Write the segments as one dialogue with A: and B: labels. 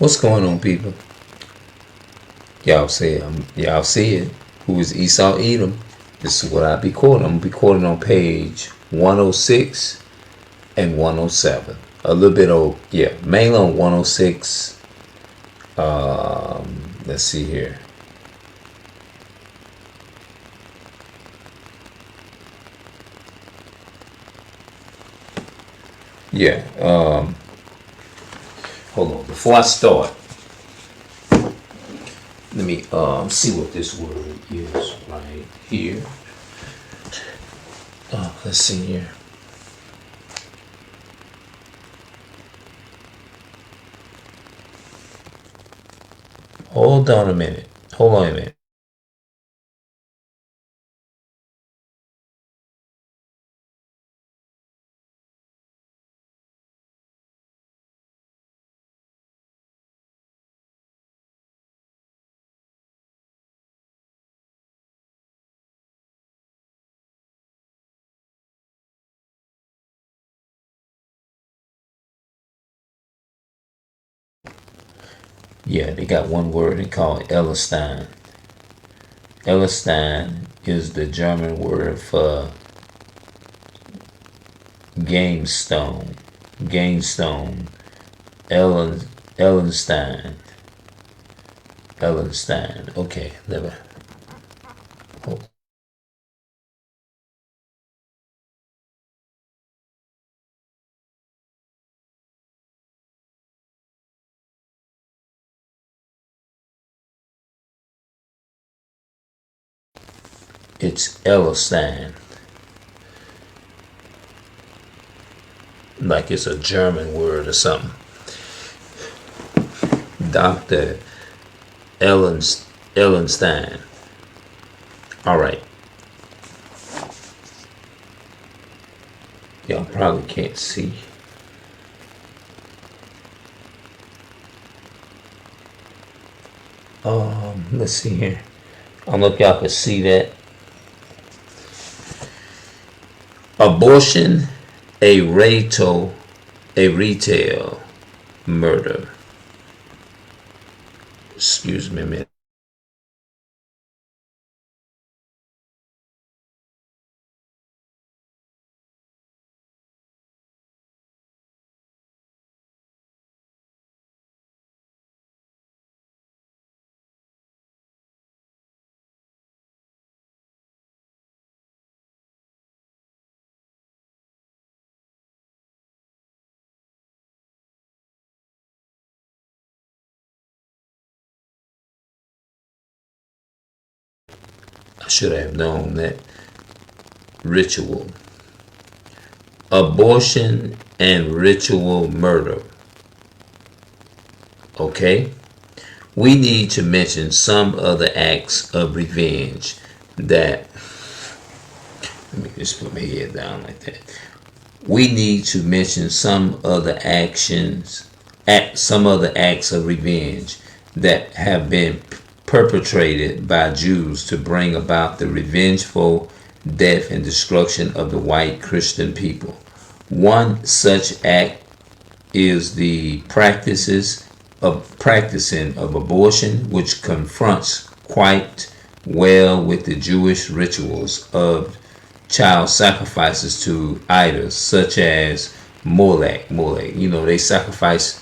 A: What's going on, people? Y'all see it. Who is Esau Edom? This is what I be quoting. I'm gonna be quoting on page 106 and 107. A little bit old, yeah, mainly on 106. Let's see here. Yeah. Hold on. Before I start, let me see what this word is right here. Let's see here. Hold on a minute. Hold on a minute. Yeah, they got one word they call it Ellenstein. Ellenstein is the German word for Gamestone. Gamestone. Ellenstein. Ellenstein. Okay, never. Oh. It's Ellenstein. Like it's a German word or something. Dr. Ellenstein. All right. Y'all probably can't see. Let's see here. I don't know if y'all can see that. Abortion, a retail murder. Excuse me a minute. I should have known that. Ritual. Abortion and ritual murder. Okay? We need to mention some other acts of revenge that. Let me just put my head down like that. We need to mention some other acts of revenge that have been perpetrated by Jews to bring about the revengeful death and destruction of the white Christian people. One such act is the practicing of abortion, which confronts quite well with the Jewish rituals of child sacrifices to idols, such as Molech. They sacrifice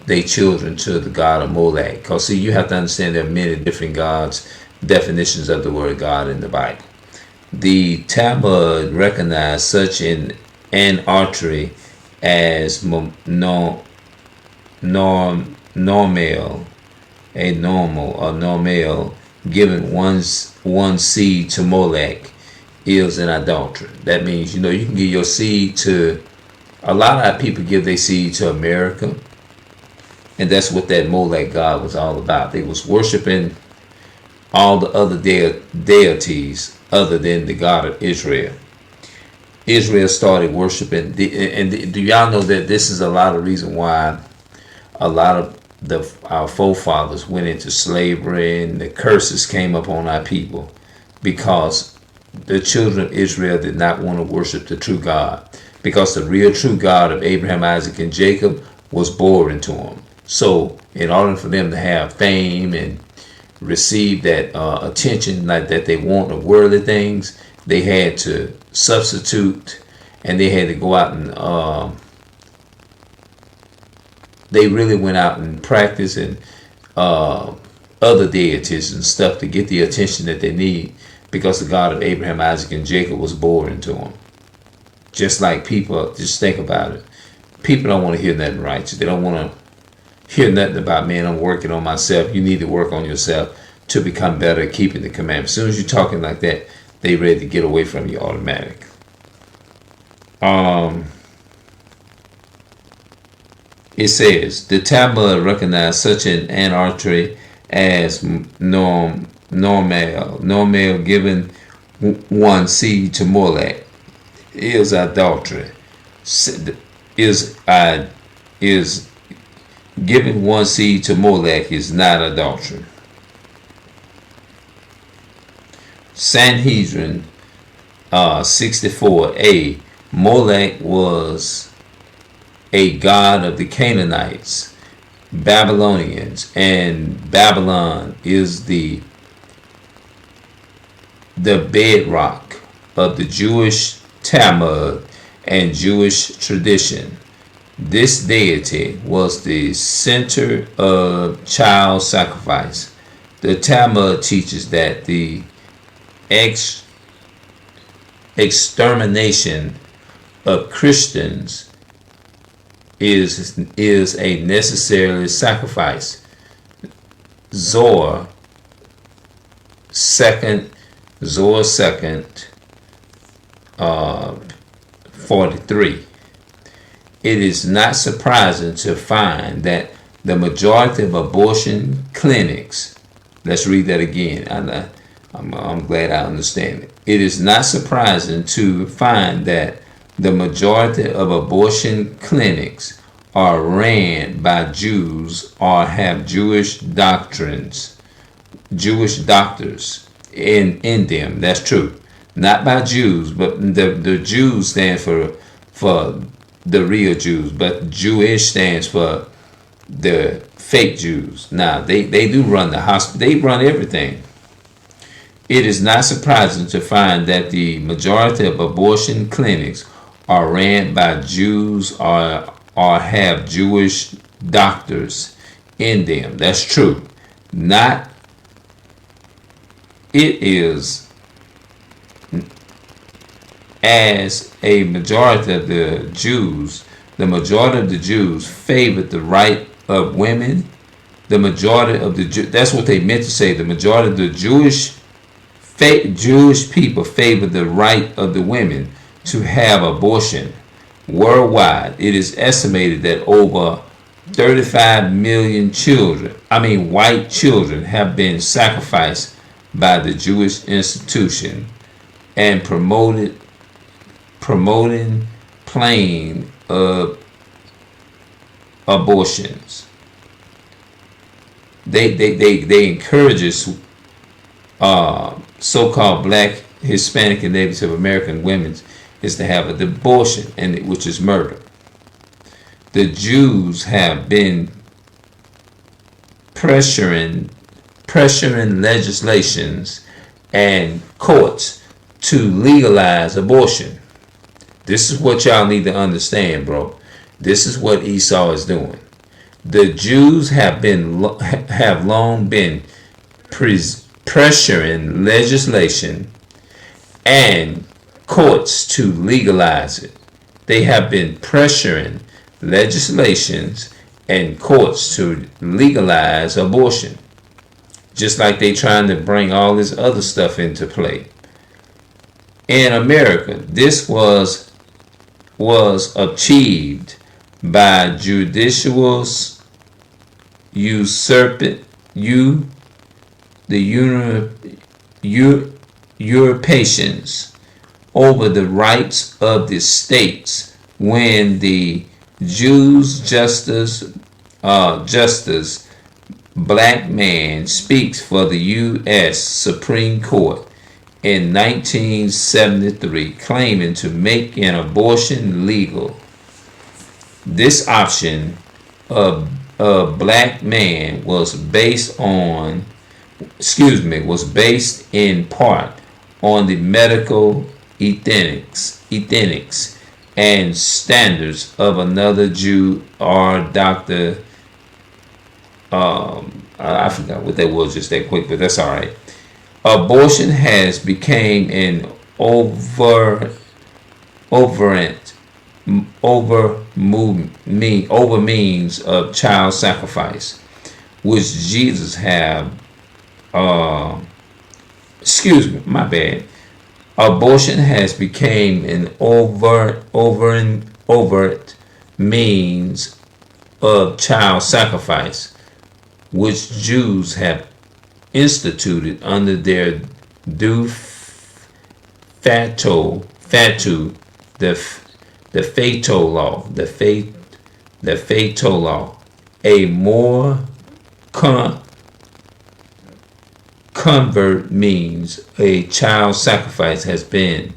A: their children to the god of Molech. Because, see, you have to understand there are many different gods, definitions of the word God in the Bible. The Talmud recognized such an artery as normal, giving one seed to Molech is an adultery. That means, you can give your seed to, a lot of people give their seed to America, and that's what that Molech god was all about. They was worshiping all the other deities other than the God of Israel. Israel started worshiping, and do y'all know that this is a lot of reason why a lot of our forefathers went into slavery and the curses came upon our people, because the children of Israel did not want to worship the true God, because the real true God of Abraham, Isaac, and Jacob was boring to them. So in order for them to have fame and receive that attention like that they want of worldly things, they had to substitute, and they had to go out and they really went out and practiced and other deities and stuff to get the attention that they need, because the God of Abraham, Isaac, and Jacob was boring to them. Just like people, just think about it. People don't want to hear nothing righteous. They don't want to hear nothing about, man, I'm working on myself. You need to work on yourself to become better at keeping the commandments. As soon as you're talking like that, they ready to get away from you automatic. It says the Talmud recognized such an anarchy as normal giving one seed to Molech is adultery. Is giving one seed to Molech is not adultery. Sanhedrin 64a. Molech was a god of the Canaanites, Babylonians, and Babylon is the bedrock of the Jewish Talmud and Jewish tradition. This deity was the center of child sacrifice. The Talmud teaches that the extermination of Christians is a necessary sacrifice. Zohar 2nd 43. It is not surprising to find that the majority of abortion clinics, let's read that again. I'm glad I understand it. It is not surprising to find that the majority of abortion clinics are ran by Jews or have Jewish doctors in them. That's true. Not by Jews, but the Jews stand for the real Jews, but Jewish stands for the fake Jews. Now, they do run the hospital. They run everything. It is not surprising to find that the majority of abortion clinics are ran by Jews or have Jewish doctors in them. That's true. It is as a majority of the Jews favored the right of women. The majority of that's what they meant to say. The majority of the Jewish people favor the right of the women to have abortion. Worldwide, it is estimated that over 35 million white children have been sacrificed by the Jewish institution and promoting plain abortions. They encourage us, so-called Black, Hispanic, and Native American women is to have an abortion, which is murder. The Jews have been pressuring legislations and courts to legalize abortion. This is what y'all need to understand, bro. This is what Esau is doing. The Jews have long been pressuring legislation and courts to legalize it. They have been pressuring legislations and courts to legalize abortion, just like they trying to bring all this other stuff into play. In America, this was achieved by judicial usurpations over the rights of the states when the Jews justice black man speaks for the U.S. Supreme Court in 1973, claiming to make an abortion legal. This option of a black man was based in part on the medical ethics and standards of another Jew or Dr. I forgot what that was just that quick, but that's all right. Abortion has become an overant over means of child sacrifice, which Jesus have. Excuse me, my bad. Abortion has become an overt means of child sacrifice, which Jews have instituted under their de facto the fatal law, the fatal law. A more convert means a child sacrifice has been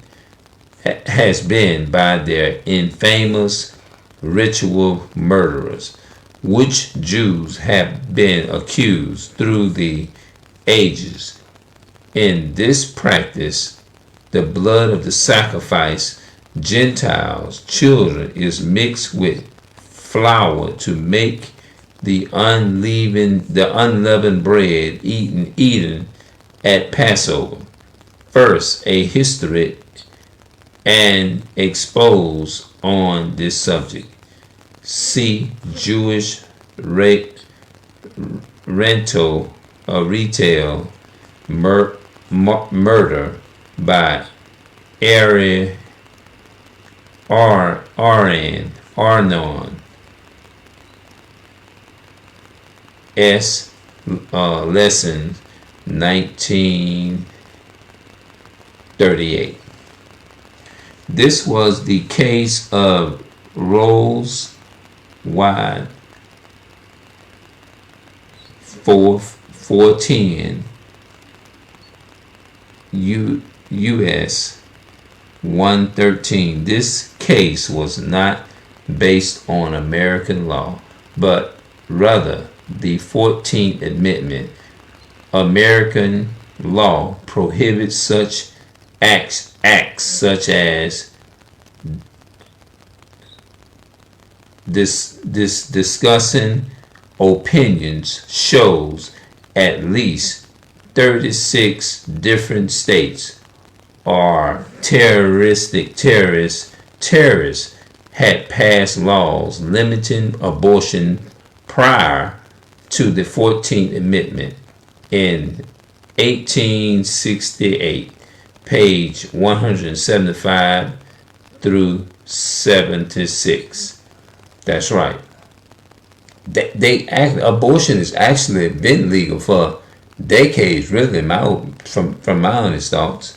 A: by their infamous ritual murderers, which Jews have been accused through the ages. In this practice, the blood of the sacrifice Gentiles' children is mixed with flour to make the unleavened bread eaten at Passover. First, a history and expose on this subject. See Jewish retail murder by Arnon S. Lesson 1938. This was the case of Rose Wide 410 U.S. 113. This case was not based on American law, but rather the 14th Amendment. American law prohibits such acts such as this discussing opinions shows at least 36 different states or terrorists had passed laws limiting abortion prior to the 14th Amendment in 1868, page 175 through 76. That's right. Abortion has actually been legal for decades, really, from my honest thoughts.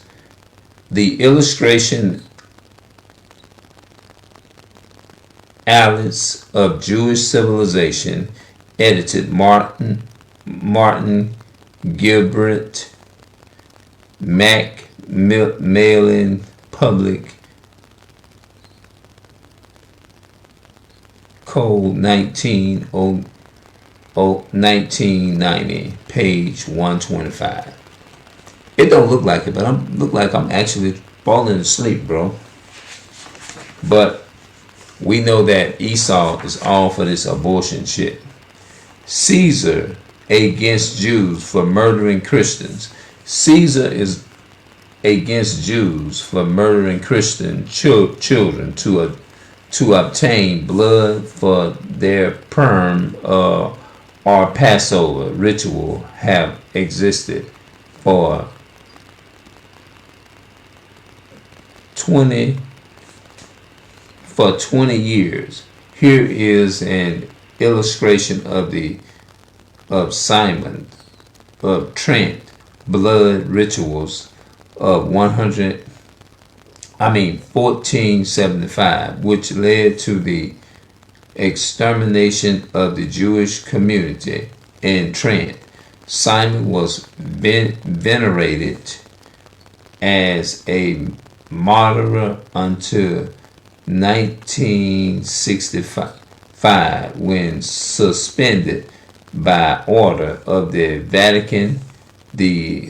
A: The illustration Atlas of Jewish Civilization, edited Martin Gilbert, Macmillan Public Code 1990, page 125. It don't look like it, but I'm actually falling asleep, bro. But we know that Esau is all for this abortion shit. Caesar against Jews for murdering Christians. Caesar is against Jews for murdering Christian children to obtain blood for their Purim or Passover ritual have existed for 20 years. Here is an illustration of Simon of Trent blood rituals of 1475, which led to the extermination of the Jewish community in Trent. Simon was venerated as a martyr until 1965 when suspended by order of the Vatican. The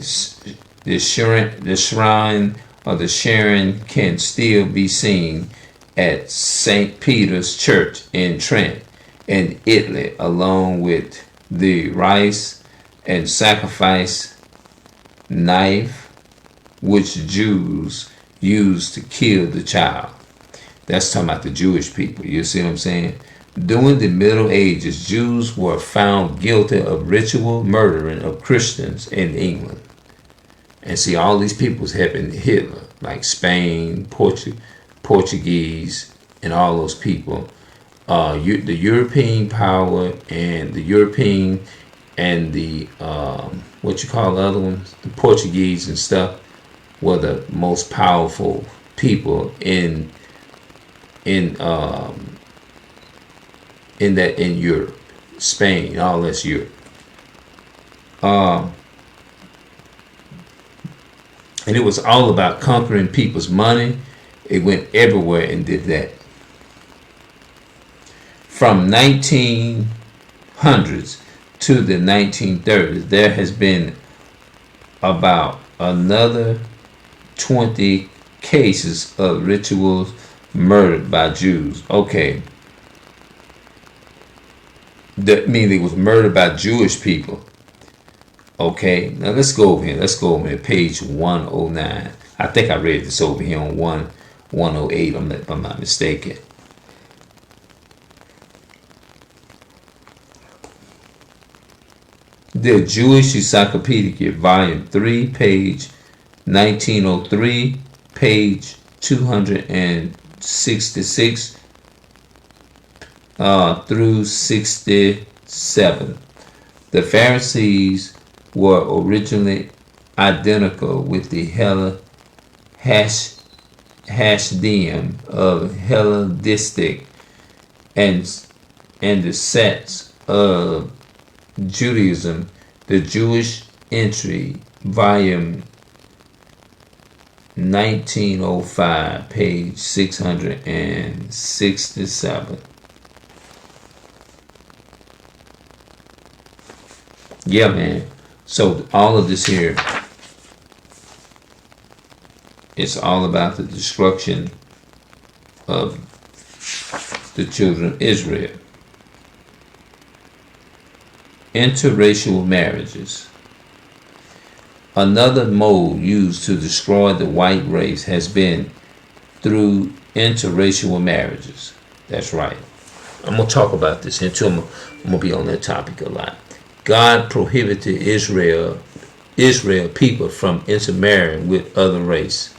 A: shrine of the Sharon can still be seen at St. Peter's Church in Trent in Italy, along with the rice and sacrifice knife which Jews used to kill the child. That's talking about the Jewish people. You see what I'm saying? During the Middle Ages, Jews were found guilty of ritual murdering of Christians in England. And see, all these peoples helping Hitler, like Spain, Portuguese, and all those people. The European power and the European and the what you call the other ones, the Portuguese and stuff, were the most powerful people in Europe, Spain, all that's Europe. And it was all about conquering people's money. It went everywhere and did that. From 1900s to the 1930s, there has been about another 20 cases of rituals murdered by Jews. Okay. That means it was murdered by Jewish people. Okay, now let's go over here. Let's go over here, page 109. I think I read this over here on 108, if I'm not mistaken. The Jewish Encyclopedia, volume 3, page 1903, page 266 through 67. The Pharisees were originally identical with the Hasidim of Hellenistic and the sects of Judaism. The Jewish Entry, volume 1905, page 667. Yeah, man. So all of this here, it's all about the destruction of the children of Israel. Interracial marriages. Another mode used to destroy the white race has been through interracial marriages. That's right. I'm going to talk about this until I'm going to be on that topic a lot. God prohibited Israel people from intermarrying with other race.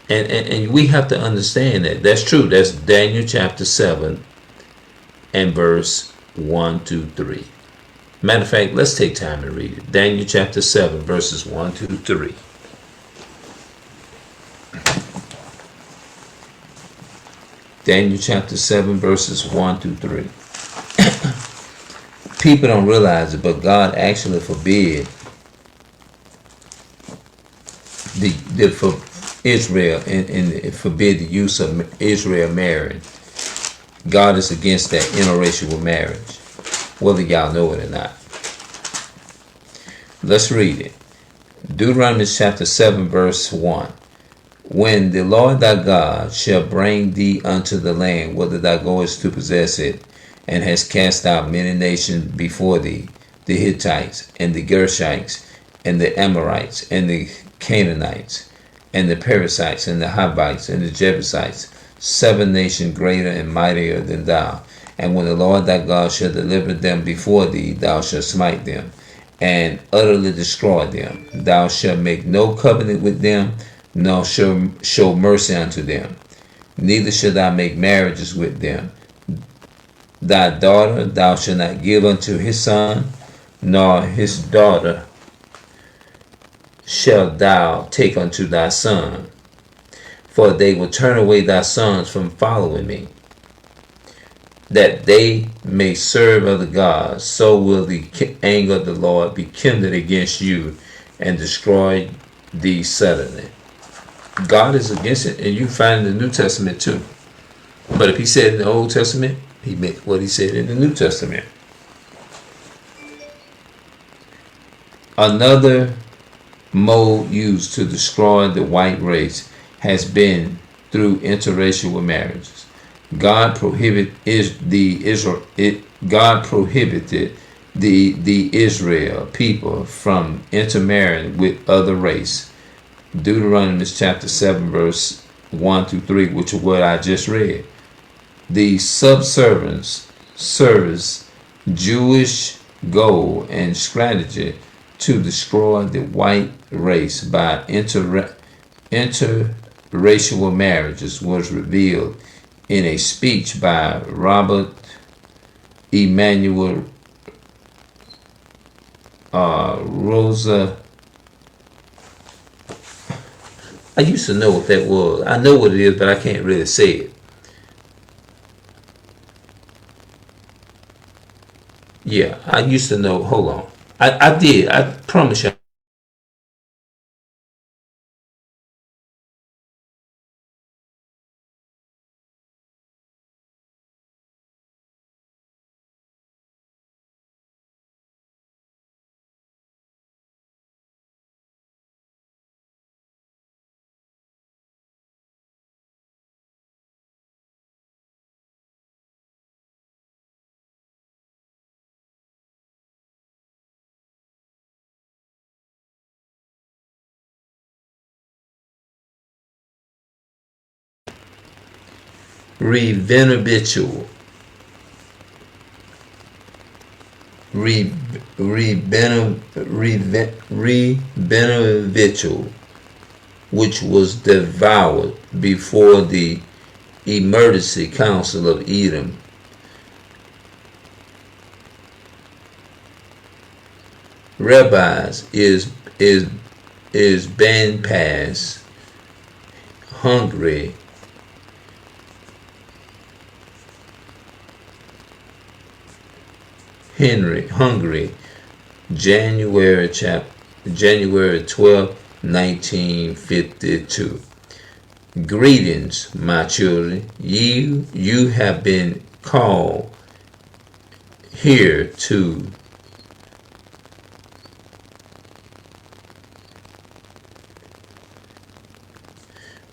A: And we have to understand that. That's true. That's Daniel chapter 7 and verse 1 to 3. Matter of fact, let's take time and read it. Daniel chapter 7 verses 1 to 3. Daniel chapter 7 verses 1 to 3. People don't realize it, but God actually forbid for Israel and forbid the use of Israel marrying. God is against that interracial marriage, whether y'all know it or not. Let's read it. Deuteronomy chapter 7 verse 1. When the Lord thy God shall bring thee unto the land whither thou goest to possess it, and has cast out many nations before thee, the Hittites, and the Gershites, and the Amorites, and the Canaanites, and the Perizzites, and the Hivites, and the Jebusites, 7 nations greater and mightier than thou. And when the Lord thy God shall deliver them before thee, thou shalt smite them, and utterly destroy them. Thou shalt make no covenant with them, nor show mercy unto them. Neither shalt thou make marriages with them. Thy daughter thou shalt not give unto his son, nor his daughter shalt thou take unto thy son, for they will turn away thy sons from following me, that they may serve other gods. So will the anger of the Lord be kindled against you, and destroy thee suddenly. God is against it, and you find in the New Testament too. But if he said in the Old Testament, He meant what he said in the New Testament. Another mode used to destroy the white race has been through interracial marriages. God prohibited the Israel people from intermarrying with other race. Deuteronomy chapter 7 verse 1 through 3, which is what I just read. The subservience service Jewish goal and strategy to destroy the white race by interracial marriages was revealed in a speech by Robert Emanuel Rosa. I used to know what that was. I know what it is, but I can't really say it. Yeah, I used to know. Hold on. I did. I promise you. Revenabitual. Revenabitual, which was devoured before the emergency council of Edom. Rabbis is Banpas, Hungary, Hungary, January 12, 1952. Greetings, my children. You have been called here to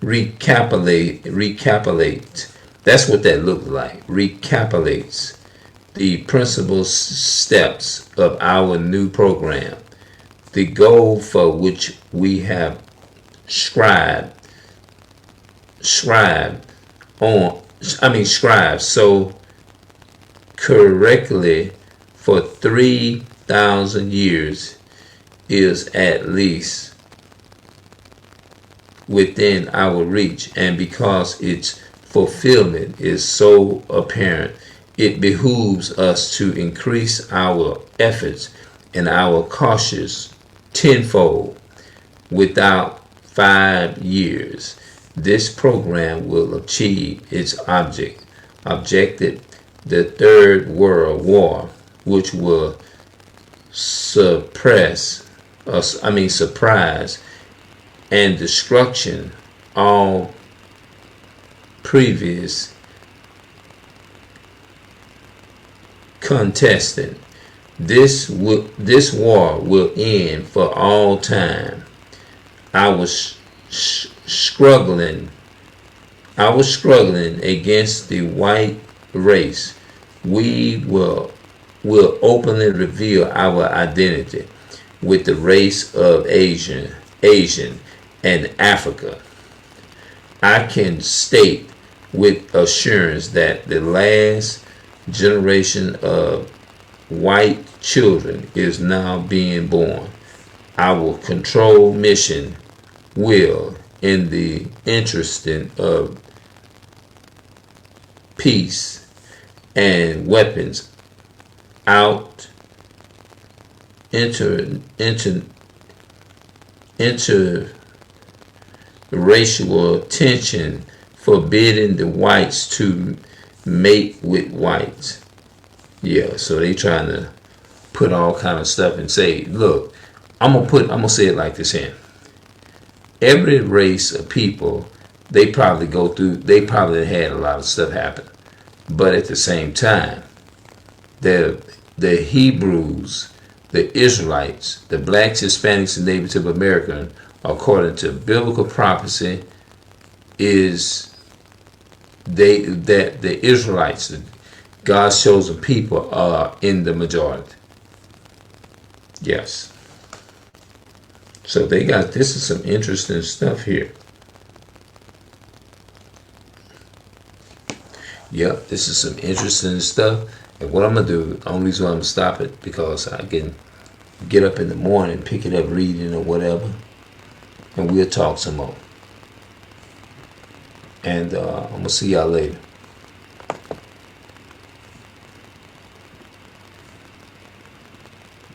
A: recapitulate. That's what that looked like. Recapitulates the principal steps of our new program, the goal for which we have scribed so correctly for 3,000 years is at least within our reach, and because its fulfillment is so apparent, it behooves us to increase our efforts and our cautious tenfold. Without 5 years, this program will achieve its objective, the Third World War, which will surprise and destruction all previous contestant. This war will end for all time. I was struggling against the white race. We will openly reveal our identity with the race of Asian and Africa. I can state with assurance that the last generation of white children is now being born. Our control mission will, in the interest of peace and weapons out interracial tension, forbidding the whites to mate with whites. Yeah, so they trying to put all kind of stuff and say, look, I'm gonna say it like this here. Every race of people, they probably had a lot of stuff happen. But at the same time, the Hebrews, the Israelites, the blacks, Hispanics, and Native American, according to biblical prophecy, is that the Israelites, God's chosen people, are in the majority. Yes. So this is some interesting stuff here. Yep, this is some interesting stuff. And what I'm going to do, the only reason why I'm going to stop it, because I can get up in the morning, pick it up, reading or whatever, and we'll talk some more. And I'm going to see y'all later.